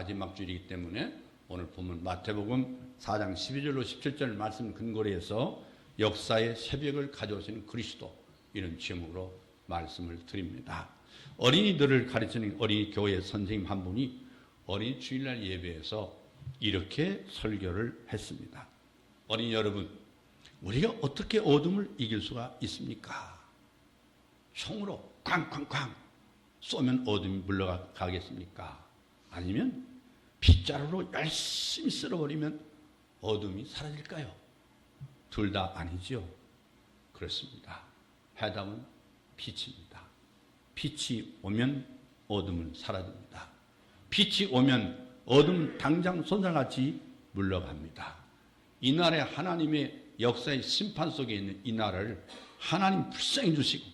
마지막 줄이기 때문에 오늘 보면 마태복음 4장 12절로 17절 말씀 근거로 해서 역사의 새벽을 가져오시는 그리스도, 이런 제목으로 말씀을 드립니다. 어린이들을 가르치는 어린이 교회 선생님 한 분이 어린이 주일날 예배에서 이렇게 설교를 했습니다. 어린이 여러분, 우리가 어떻게 어둠을 이길 수가 있습니까? 총으로 쾅쾅쾅 쏘면 어둠이 물러가겠습니까? 아니면 빗자루로 열심히 쓸어버리면 어둠이 사라질까요? 둘 다 아니죠. 그렇습니다. 해답은 빛입니다. 빛이 오면 어둠은 사라집니다. 빛이 오면 어둠은 당장 손살같이 물러갑니다. 이날에 하나님의 역사의 심판 속에 있는 이 나라를 하나님 불쌍히 주시고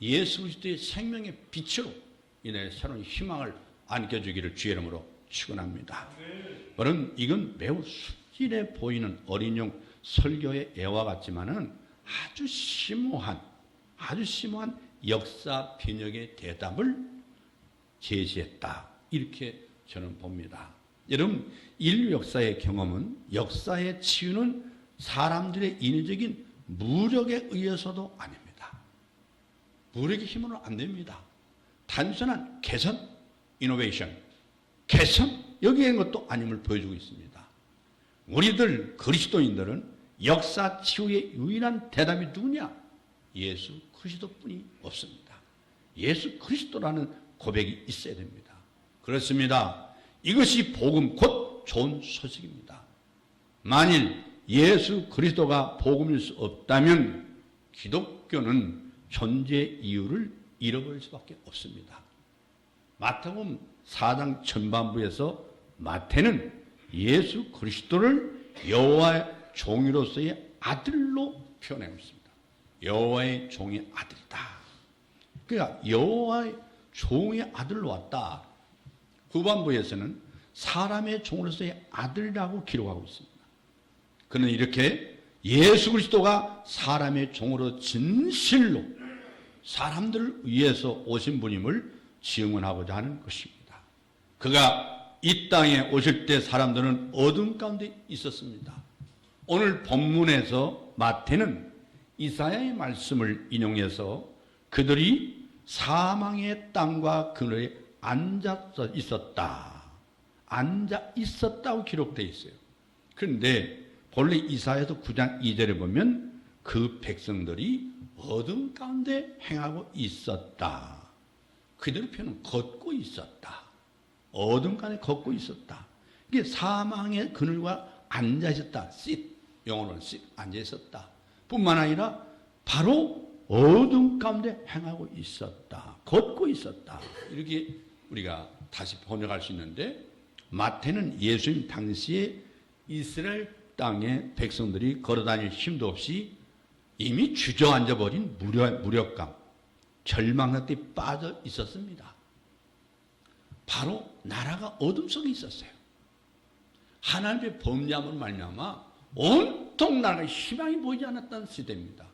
예수 그리스도의 생명의 빛으로 이날에 새로운 희망을 안겨주기를 주의 이름으로 축원합니다. 여러분, 이건 매우 순진해 보이는 어린이용 설교의 애와 같지만은 아주 심오한 역사 변혁의 대답을 제시했다, 이렇게 저는 봅니다. 여러분, 인류 역사의 경험은, 역사의 치유는 사람들의 인위적인 무력에 의해서도 아닙니다. 무력의 힘으로 안 됩니다. 단순한 개선, 이노베이션, 개선, 여기에 있는 것도 아님을 보여주고 있습니다. 우리들 그리스도인들은 역사 치유의 유일한 대답이 누구냐? 예수 그리스도뿐이 없습니다. 예수 그리스도라는 고백이 있어야 됩니다. 그렇습니다. 이것이 복음, 곧 좋은 소식입니다. 만일 예수 그리스도가 복음일 수 없다면 기독교는 존재 이유를 잃어버릴 수밖에 없습니다. 마태복음 4장 전반부에서 마태는 예수 그리스도를 여호와의 종이로서의 아들로 표현하고 있습니다. 여호와의 종의 아들이다. 그러니까 여호와의 종의 아들로 왔다. 후반부에서는 사람의 종으로서의 아들이라고 기록하고 있습니다. 그는 이렇게 예수 그리스도가 사람의 종으로 진실로 사람들을 위해서 오신 분임을 증언하고자 하는 것입니다. 그가 이 땅에 오실 때 사람들은 어둠 가운데 있었습니다. 오늘 본문에서 마태는 이사야의 말씀을 인용해서 그들이 사망의 땅과 그늘에 앉아 있었다고 기록되어 있어요. 그런데 본래 이사야서 9장 2절에 보면 그 백성들이 어둠 가운데 행하고 있었다. 그대로 표현은 걷고 있었다. 어둠 가운데 걷고 있었다. 이게 사망의 그늘과 앉아 있었다. sit, 영어로는 sit, 앉아 있었다. 뿐만 아니라 바로 어둠 가운데 행하고 있었다. 걷고 있었다. 이렇게 우리가 다시 번역할 수 있는데, 마태는 예수님 당시에 이스라엘 땅에 백성들이 걸어다닐 힘도 없이 이미 주저앉아 버린 무력감, 절망 상태에 빠져 있었습니다. 바로 나라가 어둠 속에 있었어요. 하나님의 범죄함으로 말미암아 온통 나라가 희망이 보이지 않았다는 시대입니다.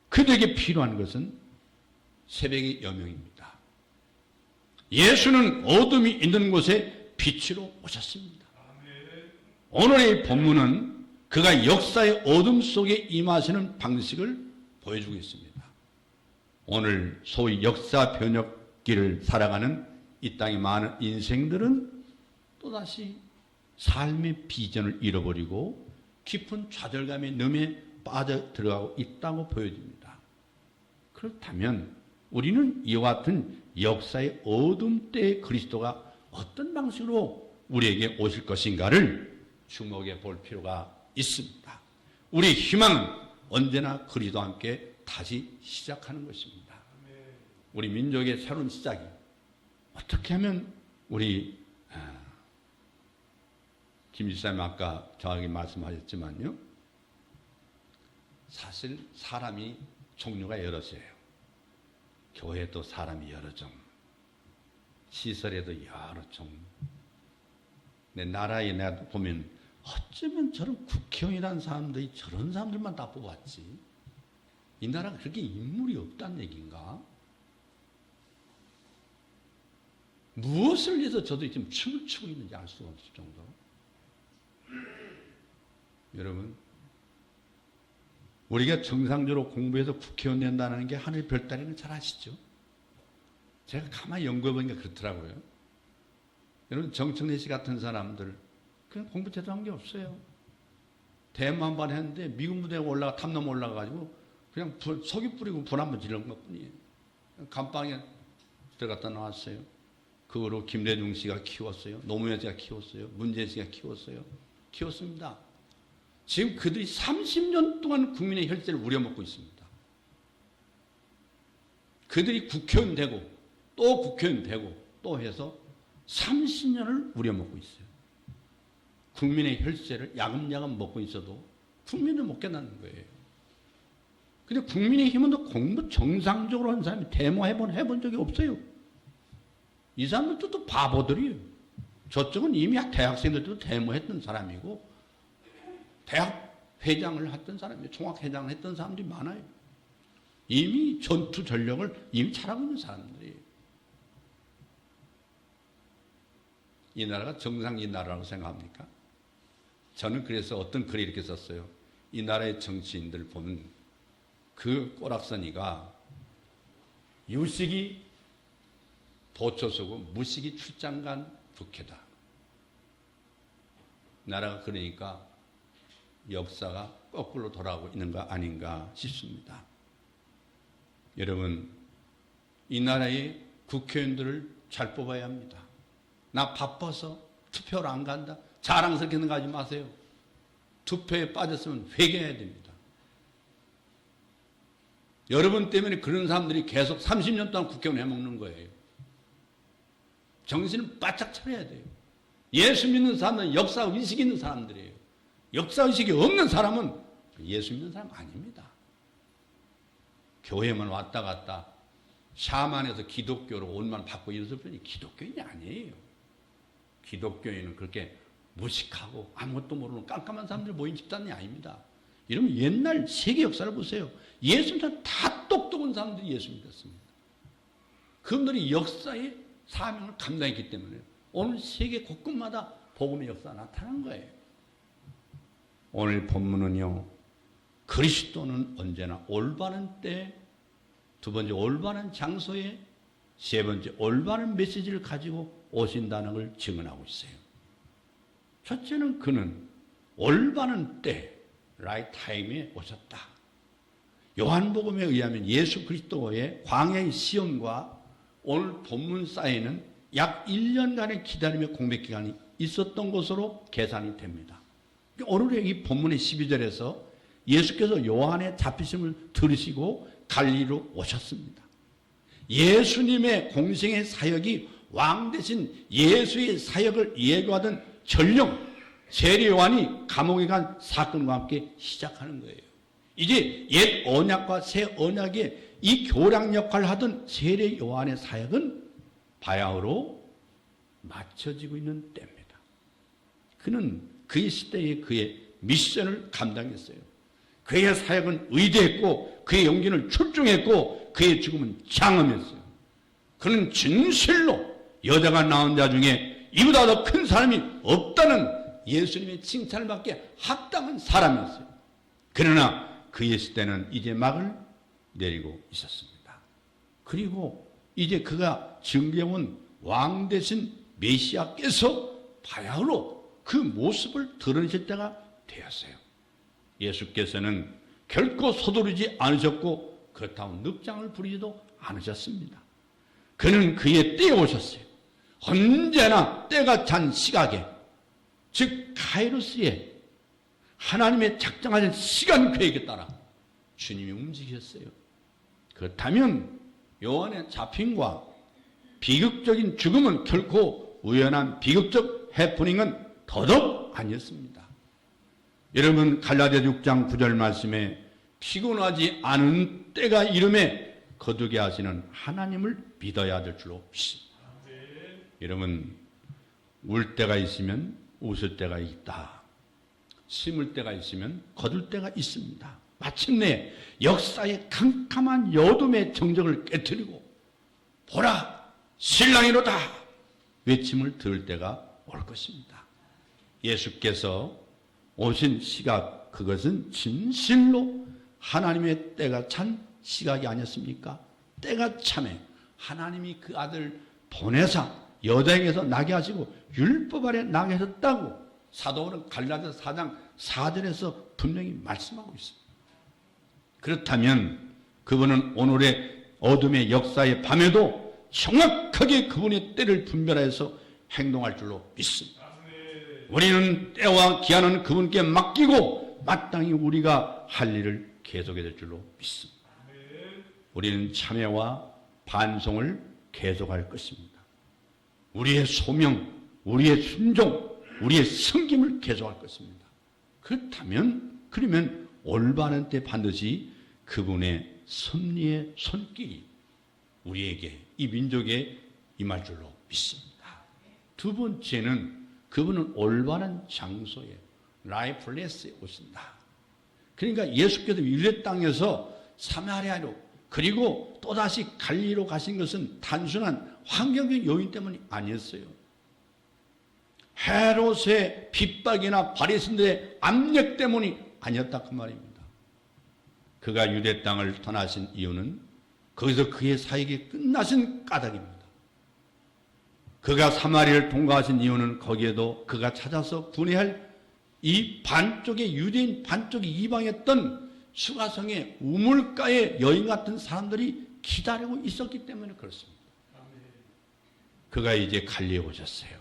그들에게 필요한 것은 새벽의 여명입니다. 예수는 어둠이 있는 곳에 빛으로 오셨습니다. 오늘의 본문은 그가 역사의 어둠 속에 임하시는 방식을 보여주고 있습니다. 오늘 소위 역사 변혁기를 살아가는 이 땅의 많은 인생들은 또다시 삶의 비전을 잃어버리고 깊은 좌절감의 넘에 빠져 들어가고 있다고 보여집니다. 그렇다면 우리는 이와 같은 역사의 어둠 때의 그리스도가 어떤 방식으로 우리에게 오실 것인가를 주목해 볼 필요가 있습니다. 우리의 희망은 언제나 그리스도와 함께 다시 시작하는 것입니다. 우리 민족의 새로운 시작이 어떻게 하면 우리 김 지사님 아까 정확히 말씀하셨지만요, 사실 사람이 종류가 여럿이에요. 교회도 사람이 여러 종, 시설에도 여러 종. 내 나라에 내가 보면 어쩌면 저런 국회의원이라는 사람들이 저런 사람들만 다 뽑았지, 이 나라가 그렇게 인물이 없다는 얘기인가? 무엇을 위해서 저도 지금 춤을 추고 있는지 알 수가 없을 정도로. 여러분, 우리가 정상적으로 공부해서 국회의원 된다는 게 하늘 별따리는 잘 아시죠? 제가 가만히 연구해보니까 그렇더라고요. 여러분, 정청래 씨 같은 사람들 그냥 공부 제대로 한 게 없어요. 대만 한 번 했는데 미군 부대에 올라가 탐넘 올라가가지고 그냥 석유 뿌리고 불 한번 지른 것뿐이에요. 감방에 들어갔다 나왔어요. 그거로 김대중 씨가 키웠어요. 노무현 씨가 키웠어요. 문재인 씨가 키웠어요. 키웠습니다. 지금 그들이 30년 동안 국민의 혈세를 우려먹고 있습니다. 그들이 국회의원 되고 또 국회의원 되고 또 해서 30년을 우려먹고 있어요. 국민의 혈세를 야금야금 먹고 있어도 국민을 못 깨닫는 거예요. 근데 국민의힘은 또 공부 정상적으로 한 사람이 데모해본 적이 없어요. 이 사람들도 또 바보들이에요. 저쪽은 이미 대학생들도 데모했던 사람이고 대학 회장을 했던 사람이에요. 총학회장을 했던 사람들이 많아요. 이미 전투 전력을 이미 잘하고 있는 사람들이에요. 이 나라가 정상인 나라라고 생각합니까? 저는 그래서 어떤 글을 이렇게 썼어요. 이 나라의 정치인들 보면 그 꼬락서니가 유식이 도처서고 무식이 출장간 국회다. 나라가 그러니까 역사가 거꾸로 돌아가고 있는 거 아닌가 싶습니다. 여러분, 이 나라의 국회의원들을 잘 뽑아야 합니다. 나 바빠서 투표를 안 간다. 자랑스럽게 생각하지 마세요. 투표에 빠졌으면 회개해야 됩니다. 여러분 때문에 그런 사람들이 계속 30년 동안 국회의원 해먹는 거예요. 정신을 바짝 차려야 돼요. 예수 믿는 사람은 역사의식이 있는 사람들이에요. 역사의식이 없는 사람은 예수 믿는 사람 아닙니다. 교회만 왔다 갔다 샤만에서 기독교로 옷만 받고 이랬을 뿐이 기독교인이 아니에요. 기독교인은 그렇게 무식하고 아무것도 모르는 깜깜한 사람들 모인 집단이 아닙니다. 이러면 옛날 세계 역사를 보세요. 예수 믿는 다 똑똑한 사람들이 예수 믿었습니다. 그분들이 역사의 사명을 감당했기 때문에 오늘 세계 곳곳마다 복음의 역사가 나타난 거예요. 오늘 본문은요, 그리스도는 언제나 올바른 때, 두 번째 올바른 장소에, 세 번째 올바른 메시지를 가지고 오신다는 걸 증언하고 있어요. 첫째는 그는 올바른 때, right time에 오셨다. 요한복음에 의하면 예수 그리스도의 광야의 시험과 오늘 본문 사이에는 약 1년간의 기다림의 공백 기간이 있었던 것으로 계산이 됩니다. 오늘의 이 본문의 12절에서 예수께서 요한의 잡히심을 들으시고 갈릴리로 오셨습니다. 예수님의 공생의 사역이 왕 대신 예수의 사역을 예고하던 전령 세례 요한이 감옥에 간 사건과 함께 시작하는 거예요. 이제 옛 언약과 새 언약의 이 교량 역할을 하던 세례 요한의 사역은 바야흐로 맞춰지고 있는 때입니다. 그는 그의 시대에 그의 미션을 감당했어요. 그의 사역은 의대했고 그의 용기는 출중했고 그의 죽음은 장엄했어요. 그는 진실로 여자가 낳은 자 중에 이보다 더 큰 사람이 없다는 예수님의 칭찬을 받게 합당한 사람이었어요. 그러나 그의 시대는 이제 막을 내리고 있었습니다. 그리고 이제 그가 증거해온 왕 대신 메시아께서 바야흐로 그 모습을 드러내실 때가 되었어요. 예수께서는 결코 서두르지 않으셨고 그렇다고 늑장을 부리지도 않으셨습니다. 그는 그의 때에 오셨어요. 언제나 때가 찬 시각에, 즉 카이로스에 하나님의 작정하신 시간 계획에 따라 주님이 움직이셨어요. 그렇다면 요한의 잡힘과 비극적인 죽음은 결코 우연한 비극적 해프닝은 더더욱 아니었습니다. 여러분, 갈라디아 6장 9절 말씀에 피곤하지 않은 때가 이름에 거두게 하시는 하나님을 믿어야 될 줄로 믿습니다. 여러분, 울 때가 있으면 웃을 때가 있다. 심을 때가 있으면 거둘 때가 있습니다. 마침내 역사의 캄캄한 여둠의 정적을 깨뜨리고 보라, 신랑이로다. 외침을 들을 때가 올 것입니다. 예수께서 오신 시각, 그것은 진실로 하나님의 때가 찬 시각이 아니었습니까? 때가 참에 하나님이 그 아들 보내사 여대에서 나게 하시고 율법 아래 나게 하셨다고 사도는 갈라디아서 4장 4절에서 분명히 말씀하고 있습니다. 그렇다면 그분은 오늘의 어둠의 역사의 밤에도 정확하게 그분의 때를 분별해서 행동할 줄로 믿습니다. 우리는 때와 기한은 그분께 맡기고 마땅히 우리가 할 일을 계속해야 될 줄로 믿습니다. 우리는 참회와 반송을 계속할 것입니다. 우리의 소명, 우리의 순종, 우리의 섬김을 계속할 것입니다. 그러면 올바른 때 반드시 그분의 섭리의 손길이 우리에게, 이 민족에 임할 줄로 믿습니다. 두 번째는 그분은 올바른 장소에, 라이프 플레이스에 오신다. 그러니까 예수께서 유대 땅에서 사마리아로 그리고 또다시 갈리로 가신 것은 단순한 환경적 요인 때문이 아니었어요. 헤롯의 핍박이나 바리새인들의 압력 때문이 아니었다 그 말입니다. 그가 유대 땅을 떠나신 이유는 거기서 그의 사역이 끝나신 까닭입니다. 그가 사마리아를 통과하신 이유는 거기에도 그가 찾아서 분해할 이 반쪽의 유대인 반쪽의 이방이었던 수가성의 우물가의 여인 같은 사람들이 기다리고 있었기 때문에 그렇습니다. 그가 이제 갈리에 오셨어요.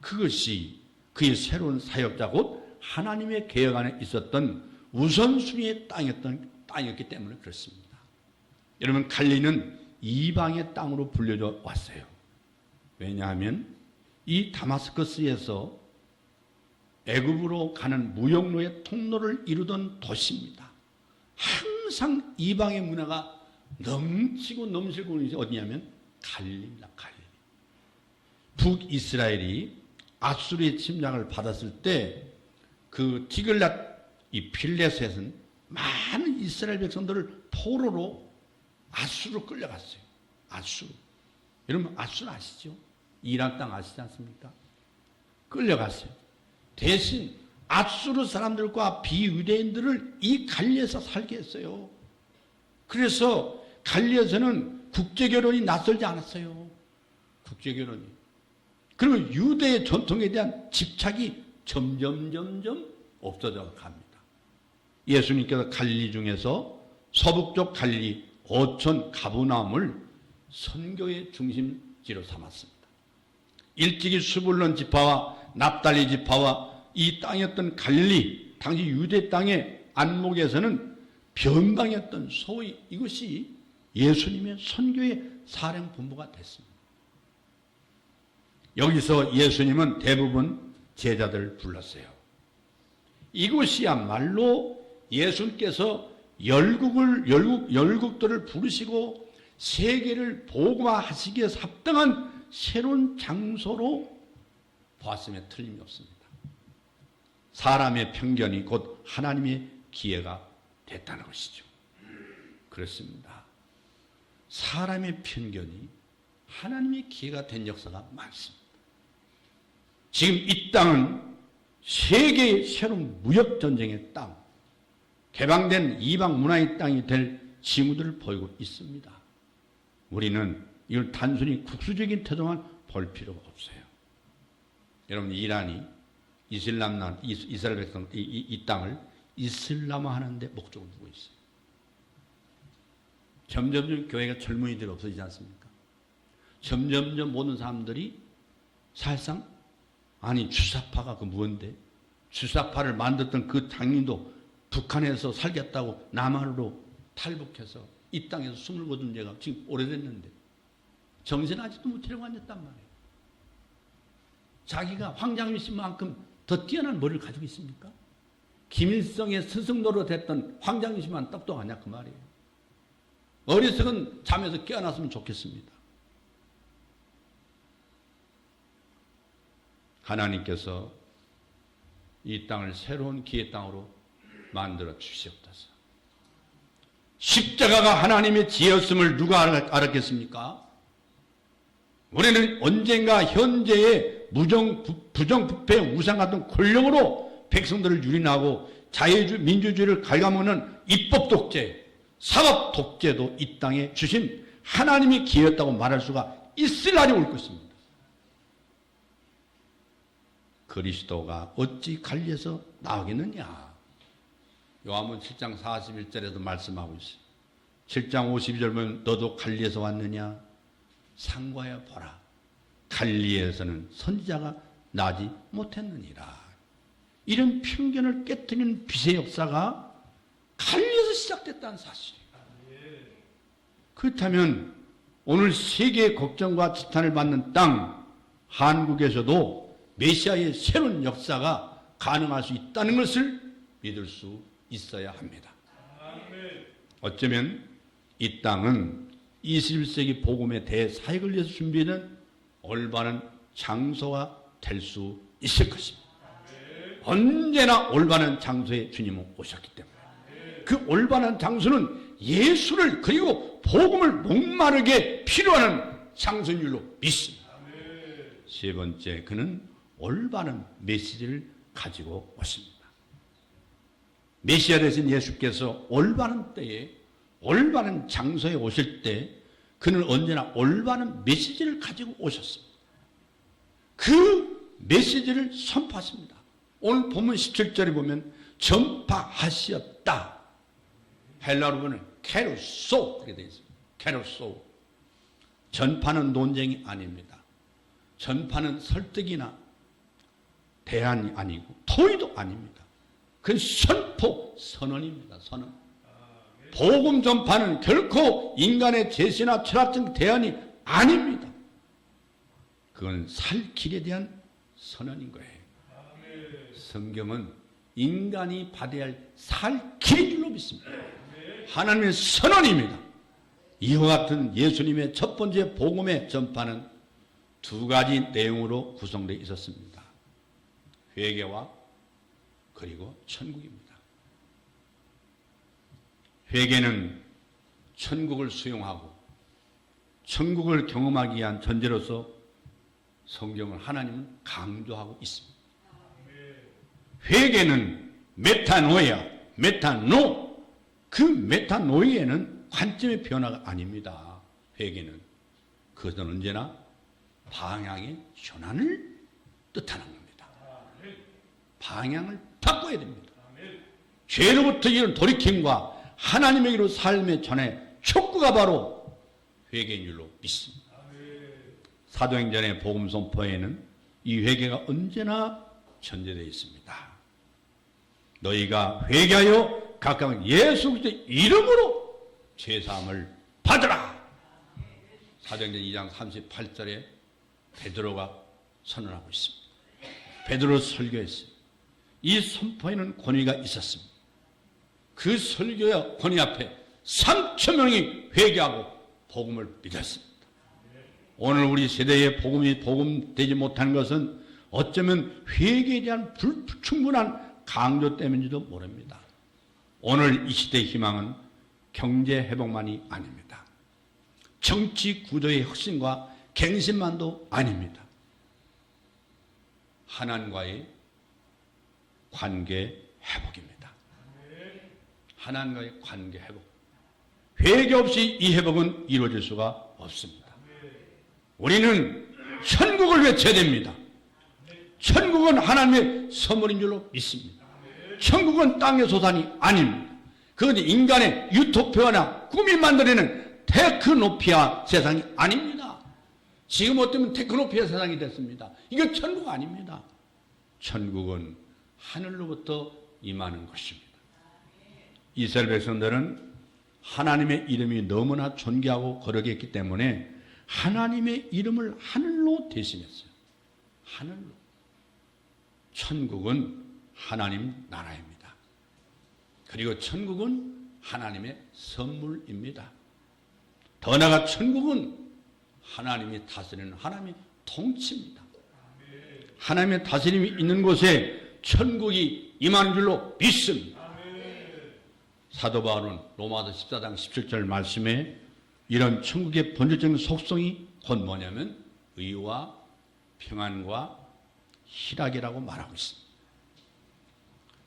그것이 그의 새로운 사역자 곧 하나님의 계획 안에 있었던 우선순위의 땅이었기 때문에 그렇습니다. 여러분, 갈리는 이방의 땅으로 불려져 왔어요. 왜냐하면 이 다마스커스에서 애굽으로 가는 무역로의 통로를 이루던 도시입니다. 항상 이방의 문화가 넘치고 넘치고 있는 것이 어디냐면 갈리입니다. 갈리. 북이스라엘이 아수르의 침략을 받았을 때 그 디글랏 이 필레셋은 많은 이스라엘 백성들을 포로로 아수르로 끌려갔어요. 아수르. 여러분 아수르 아시죠? 이란 땅 아시지 않습니까? 끌려갔어요. 대신 아수르 사람들과 비유대인들을 이 갈리에서 살게 했어요. 그래서 갈리에서는 국제결혼이 낯설지 않았어요. 국제결혼이. 그리고 유대의 전통에 대한 집착이 점점 없어져 갑니다. 예수님께서 갈리 중에서 서북쪽 갈리 어촌 가브나움을 선교의 중심지로 삼았습니다. 일찍이 스불론 지파와 납달리 지파와 이 땅이었던 갈릴리, 당시 유대 땅의 안목에서는 변방이었던 소위 이것이 예수님의 선교의 사령본부가 됐습니다. 여기서 예수님은 대부분 제자들을 불렀어요. 이곳이야말로 예수님께서 열국들을 부르시고 세계를 복음화하시기에 합당한 새로운 장소로 보았음에 틀림이 없습니다. 사람의 편견이 곧 하나님의 기회가 됐다는 것이죠. 그렇습니다. 사람의 편견이 하나님의 기회가 된 역사가 많습니다. 지금 이 땅은 세계의 새로운 무역전쟁의 땅, 개방된 이방 문화의 땅이 될 징후들을 보이고 있습니다. 우리는 이걸 단순히 국수적인 태도만 볼 필요가 없어요. 여러분, 이란이 이스라엘 백성, 이 땅을 이슬람화하는 데 목적을 두고 있어요. 점점 교회가 젊은이들이 없어지지 않습니까? 점점 모든 사람들이 사실상 아니 주사파가 그 무언데 주사파를 만들었던 그 장인도 북한에서 살겠다고 남한으로 탈북해서 이 땅에서 숨을 거둔 지가 지금 오래됐는데 정신 아직도 못 차리고 앉았단 말이에요. 자기가 황장유신만큼 더 뛰어난 머리를 가지고 있습니까? 김일성의 스승노로 됐던 황장유신만 똑똑하냐 그 말이에요. 어리석은 잠에서 깨어났으면 좋겠습니다. 하나님께서 이 땅을 새로운 기회 땅으로 만들어 주시옵소서. 십자가가 하나님의 지혜였음을 누가 알았겠습니까? 우리는 언젠가 현재의 부정부패 우상 같은 권력으로 백성들을 유린하고 자유주의, 민주주의를 갉아먹는 입법 독재, 사법 독재도 이 땅에 주신 하나님이 기회였다고 말할 수가 있을 날이 올 것입니다. 그리스도가 어찌 갈리에서 나오겠느냐? 요한복음 7장 41절에도 말씀하고 있어요. 7장 52절 보면 너도 갈리에서 왔느냐? 상고하여 보라. 갈리에서는 선지자가 나지 못했느니라. 이런 편견을 깨뜨리는 빛의 역사가 갈리에서 시작됐다는 사실이에요. 그렇다면 오늘 세계의 걱정과 지탄을 받는 땅 한국에서도 메시아의 새로운 역사가 가능할 수 있다는 것을 믿을 수 있어야 합니다. 어쩌면 이 땅은 21세기 복음의 대사역을 위해서 준비하는 올바른 장소가 될 수 있을 것입니다. 언제나 올바른 장소에 주님은 오셨기 때문에 그 올바른 장소는 예수를 그리고 복음을 목마르게 필요하는 장소인 줄로 믿습니다. 세 번째, 그는 올바른 메시지를 가지고 오십니다. 메시아 되신 예수께서 올바른 때에 올바른 장소에 오실 때 그는 언제나 올바른 메시지를 가지고 오셨습니다. 그 메시지를 선포하십니다. 오늘 본문 17절에 보면 전파하시었다. 헬라어로 보면 케루소 그렇게 되어 있습니다. 케루소. 전파는 논쟁이 아닙니다. 전파는 설득이나 대안이 아니고 토의도 아닙니다. 그건 선포, 선언입니다. 선언. 복음 전파는 결코 인간의 제시나 철학적 대안이 아닙니다. 그건 살 길에 대한 선언인 거예요. 성경은 인간이 받아야 할 살 길인 줄로 믿습니다. 하나님의 선언입니다. 이와 같은 예수님의 첫 번째 복음의 전파는 두 가지 내용으로 구성되어 있었습니다. 회개와 그리고 천국입니다. 회개는 천국을 수용하고 천국을 경험하기 위한 전제로서 성경을 하나님은 강조하고 있습니다. 회개는 메타노이아, 메타노. 그 메타노이에는 관점의 변화가 아닙니다. 회개는 그것은 언제나 방향의 전환을 뜻하는 겁니다. 방향을 바꿔야 됩니다. 죄로부터 이런 돌이킴과 하나님에게로 삶의 전에 촉구가 바로 회개인 줄로 믿습니다. 사도행전의 복음 선포에는 이 회개가 언제나 전제되어 있습니다. 너희가 회개하여 각각 예수 그리스도의 이름으로 죄사함을 받으라. 사도행전 2장 38절에 베드로가 선언하고 있습니다. 베드로 설교했어요. 이 선포에는 권위가 있었습니다. 그 설교와 권위 앞에 3천 명이 회개하고 복음을 믿었습니다. 오늘 우리 세대의 복음이 복음되지 못하는 것은 어쩌면 회개에 대한 불충분한 강조 때문인지도 모릅니다. 오늘 이 시대의 희망은 경제 회복만이 아닙니다. 정치 구조의 혁신과 갱신만도 아닙니다. 하나님과의 관계 회복입니다. 하나님과의 관계 회복. 회개 없이 이 회복은 이루어질 수가 없습니다. 우리는 천국을 외쳐야 됩니다. 천국은 하나님의 선물인 줄로 믿습니다. 천국은 땅의 소산이 아닙니다. 그건 인간의 유토피아나 꿈이 만들어내는 테크노피아 세상이 아닙니다. 지금 어쩌면 테크노피아 세상이 됐습니다. 이건 천국 아닙니다. 천국은 하늘로부터 임하는 것입니다. 이스라엘 백성들은 하나님의 이름이 너무나 존귀하고 거룩했기 때문에 하나님의 이름을 하늘로 대신했어요. 하늘로. 천국은 하나님 나라입니다. 그리고 천국은 하나님의 선물입니다. 더 나아가 천국은 하나님이 다스리는 하나님의 통치입니다. 하나님의 다스림이 있는 곳에 천국이 임하는 줄로 믿습니다. 사도 바울은 로마서 14장 17절 말씀에 이런 천국의 본질적인 속성이 곧 뭐냐면 의와 평안과 희락이라고 말하고 있습니다.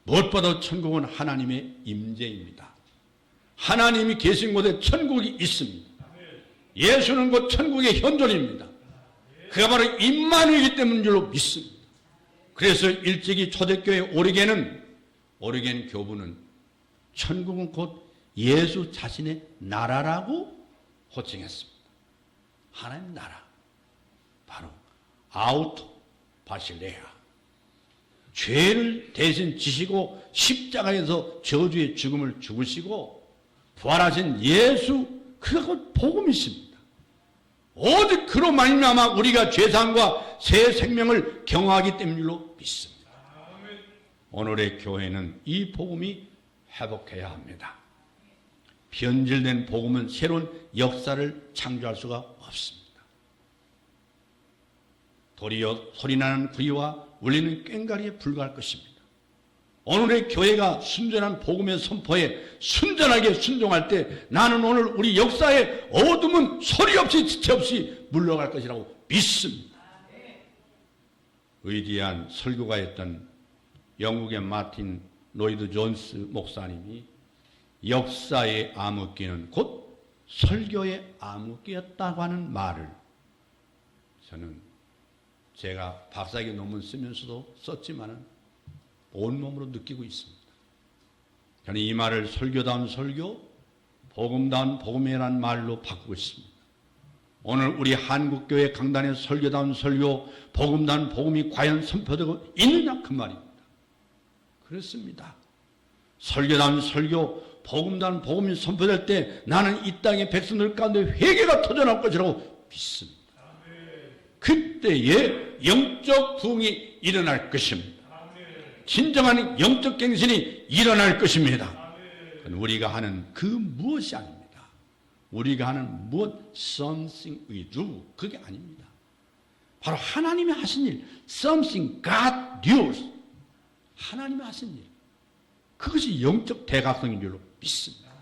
무엇보다 천국은 하나님의 임재입니다. 하나님이 계신 곳에 천국이 있습니다. 예수는 곧 천국의 현존입니다. 그가 바로 임마누엘이기 때문인 줄로 믿습니다. 그래서 일찍이 초대교회 오리겐 교부는 천국은 곧 예수 자신의 나라라고 호칭했습니다. 하나님 나라, 바로 아우토 바실레아, 죄를 대신 지시고 십자가에서 저주의 죽음을 죽으시고 부활하신 예수, 그가 곧 복음이십니다. 오직 그로 말미암아 우리가 죄사함과 새 생명을 경험하기 때문일로 믿습니다. 오늘의 교회는 이 복음이 회복해야 합니다. 변질된 복음은 새로운 역사를 창조할 수가 없습니다. 도리어 소리나는 구리와 울리는 꽹과리에 불과할 것입니다. 오늘의 교회가 순전한 복음의 선포에 순전하게 순종할 때 나는 오늘 우리 역사의 어둠은 소리 없이 지체 없이 물러갈 것이라고 믿습니다. 위대한 설교가였던 영국의 마틴 로이드 존스 목사님이 역사의 암흑기는 곧 설교의 암흑기였다고 하는 말을 저는 제가 박사학위 논문 쓰면서도 썼지만은 온몸으로 느끼고 있습니다. 저는 이 말을 설교다운 설교, 복음다운 복음이라는 말로 바꾸고 있습니다. 오늘 우리 한국교회 강단의 설교다운 설교, 복음다운 복음이 과연 선포되고 있느냐 그 말입니다. 그렇습니다. 설교다운 설교, 복음다운 복음이 선포될 때 나는 이 땅의 백성들 가운데 회개가 터져나올 것이라고 믿습니다. 그때에 영적 부흥이 일어날 것입니다. 진정한 영적 갱신이 일어날 것입니다. 우리가 하는 그 무엇이 아닙니다. 우리가 하는 무엇 something we do 그게 아닙니다. 바로 하나님이 하신 일 something God does 하나님이 하신 일 그것이 영적 대각성인 줄로 믿습니다.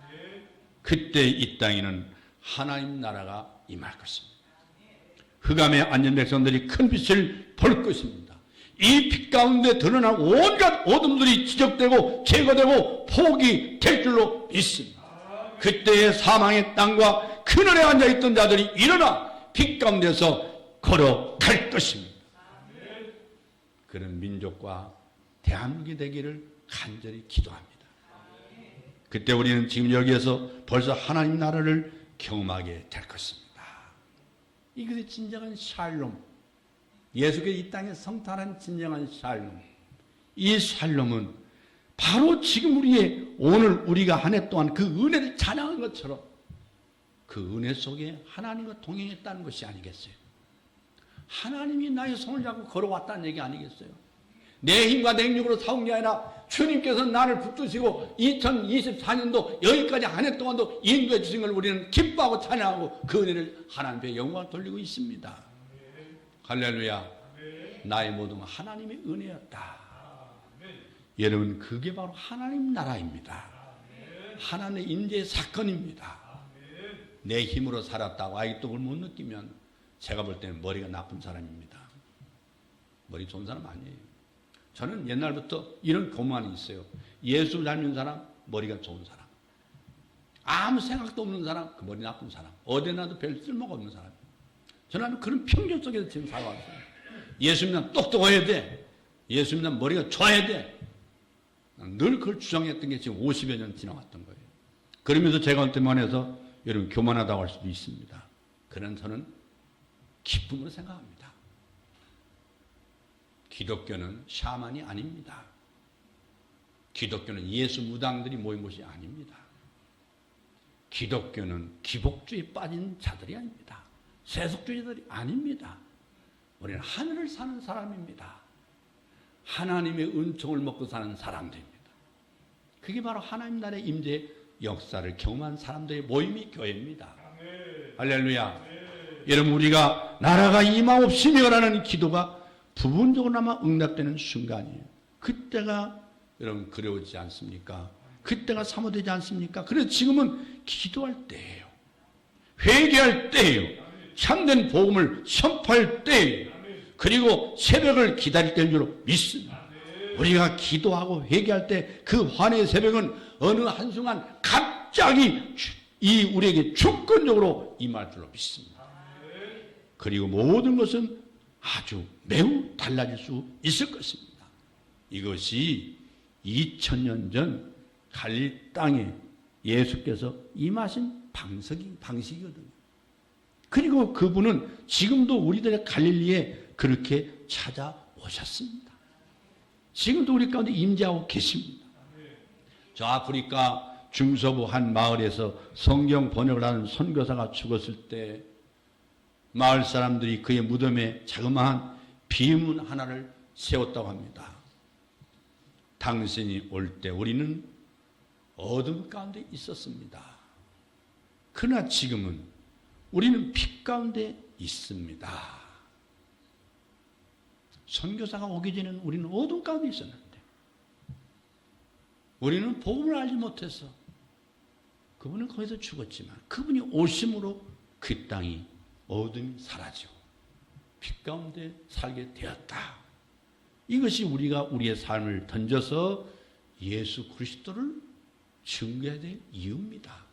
그때 이 땅에는 하나님 나라가 임할 것입니다. 흑암에 앉은 백성들이 큰 빛을 볼 것입니다. 이 빛 가운데 드러난 온갖 어둠들이 지적되고 제거되고 포기될 줄로 믿습니다. 그때의 사망의 땅과 그늘에 앉아있던 자들이 일어나 빛 가운데서 걸어갈 것입니다. 그런 민족과 대한민국이 되기를 간절히 기도합니다. 그때 우리는 지금 여기에서 벌써 하나님 나라를 경험하게 될 것입니다. 이것이 진정한 샬롬, 예수께서 이 땅에 성탄한 진정한 샬롬. 이 샬롬은 바로 지금 오늘 우리가 한 해 동안 그 은혜를 찬양한 것처럼 그 은혜 속에 하나님과 동행했다는 것이 아니겠어요? 하나님이 나의 손을 잡고 걸어왔다는 얘기 아니겠어요? 내 힘과 능력으로 사온 게 아니라 주님께서 나를 붙드시고 2024년도 여기까지 한 해 동안도 인도해 주신 걸 우리는 기뻐하고 찬양하고 그 은혜를 하나님께 영광을 돌리고 있습니다. 할렐루야. 나의 모든 하나님의 은혜였다. 여러분 그게 바로 하나님 나라입니다. 하나님의 임재의 사건입니다. 내 힘으로 살았다고 아직도 그걸 못 느끼면 제가 볼 때는 머리가 나쁜 사람입니다. 머리 좋은 사람 아니에요. 저는 옛날부터 이런 고만이 있어요. 예수 닮은 사람, 머리가 좋은 사람. 아무 생각도 없는 사람, 그 머리 나쁜 사람. 어디 나도 별 쓸모가 없는 사람. 저는 그런 편견 속에서 지금 살아왔어요. 예수 믿으면 똑똑해야 돼. 예수 믿으면 머리가 좋아야 돼. 늘 그걸 주장했던 게 지금 50여 년 지나왔던 거예요. 그러면서 제가 언뜻만 해서 여러분 교만하다고 할 수도 있습니다. 그런 저는 기쁨으로 생각합니다. 기독교는 샤만이 아닙니다. 기독교는 예수 무당들이 모인 곳이 아닙니다. 기독교는 기복주의에 빠진 자들이 아닙니다. 세속주의자들이 아닙니다. 우리는 하늘을 사는 사람입니다. 하나님의 은총을 먹고 사는 사람들입니다. 그게 바로 하나님 나라의 임재 역사를 경험한 사람들의 모임이 교회입니다. 할렐루야. 여러분 우리가 나라가 임하옵시며라는 기도가 부분적으로나마 응답되는 순간이에요. 그때가 여러분 그리워지지 않습니까? 그때가 사모되지 않습니까? 그래서 지금은 기도할 때예요. 회개할 때예요. 참된 복음을 선포할 때, 그리고 새벽을 기다릴 때인 줄 믿습니다. 우리가 기도하고 회개할 때 그 환희의 새벽은 어느 한순간 갑자기 우리에게 주권적으로 임할 줄로 믿습니다. 그리고 모든 것은 아주 매우 달라질 수 있을 것입니다. 이것이 2000년 전 갈릴 땅에 예수께서 임하신 방식이거든요. 그리고 그분은 지금도 우리들의 갈릴리에 그렇게 찾아오셨습니다. 지금도 우리 가운데 임재하고 계십니다. 저 아프리카 중서부 한 마을에서 성경 번역을 하는 선교사가 죽었을 때 마을 사람들이 그의 무덤에 자그마한 비문 하나를 세웠다고 합니다. 당신이 올 때 우리는 어둠 가운데 있었습니다. 그러나 지금은 우리는 빛 가운데 있습니다. 선교사가 오기 전에는 우리는 어둠 가운데 있었는데 우리는 복음을 알지 못해서 그분은 거기서 죽었지만 그분이 오심으로 그 땅이 어둠이 사라지고 빛 가운데 살게 되었다. 이것이 우리가 우리의 삶을 던져서 예수 그리스도를 증거해야 될 이유입니다.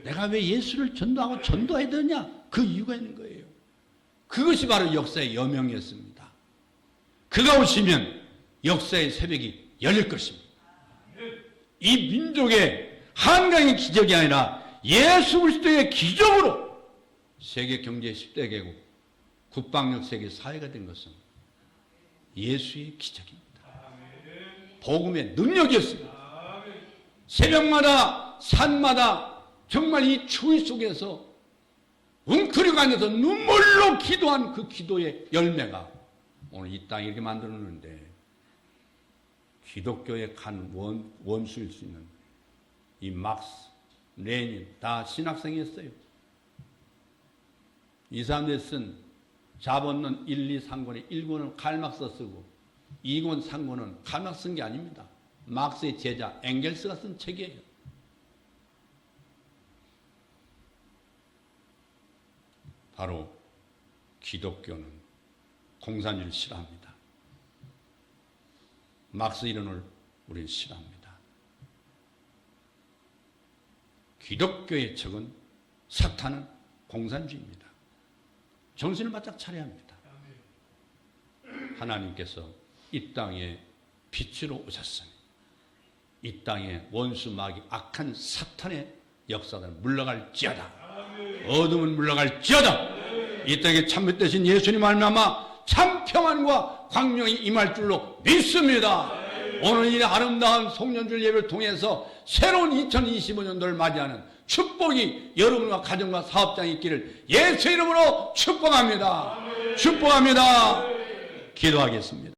내가 왜 예수를 전도하고 전도해야 되냐? 그 이유가 있는 거예요. 그것이 바로 역사의 여명이었습니다. 그가 오시면 역사의 새벽이 열릴 것입니다. 이 민족의 한강의 기적이 아니라 예수 그리스도의 기적으로 세계 경제 10대 개국, 국방력 세계 사회가 된 것은 예수의 기적입니다. 복음의 능력이었습니다. 새벽마다 산마다 정말 이 추위 속에서 웅크리고 앉아서 눈물로 기도한 그 기도의 열매가 오늘 이 땅에 이렇게 만들었는데 기독교의 간 원수일 수 있는 이 막스, 레닌 다 신학생이었어요. 이 사람들이 쓴 자본론 1, 2, 3권에 1권은 칼막스 쓰고 2권, 3권은 칼막스 쓴 게 아닙니다. 막스의 제자 엥겔스가 쓴 책이에요. 바로 기독교는 공산주의를 싫어합니다. 막스 이론을 우리는 싫어합니다. 기독교의 적은 사탄은 공산주의입니다. 정신을 바짝 차려야 합니다. 하나님께서 이 땅에 빛으로 오셨으니 이 땅에 원수 마귀 악한 사탄의 역사는 물러갈지어다. 어둠은 물러갈지어다. 이 땅에 참빛되신 예수님 말미암아 참 평안과 광명이 임할 줄로 믿습니다. 오늘 이 아름다운 송년주 예배를 통해서 새로운 2025년도를 맞이하는 축복이 여러분과 가정과 사업장에 있기를 예수 이름으로 축복합니다. 축복합니다. 기도하겠습니다.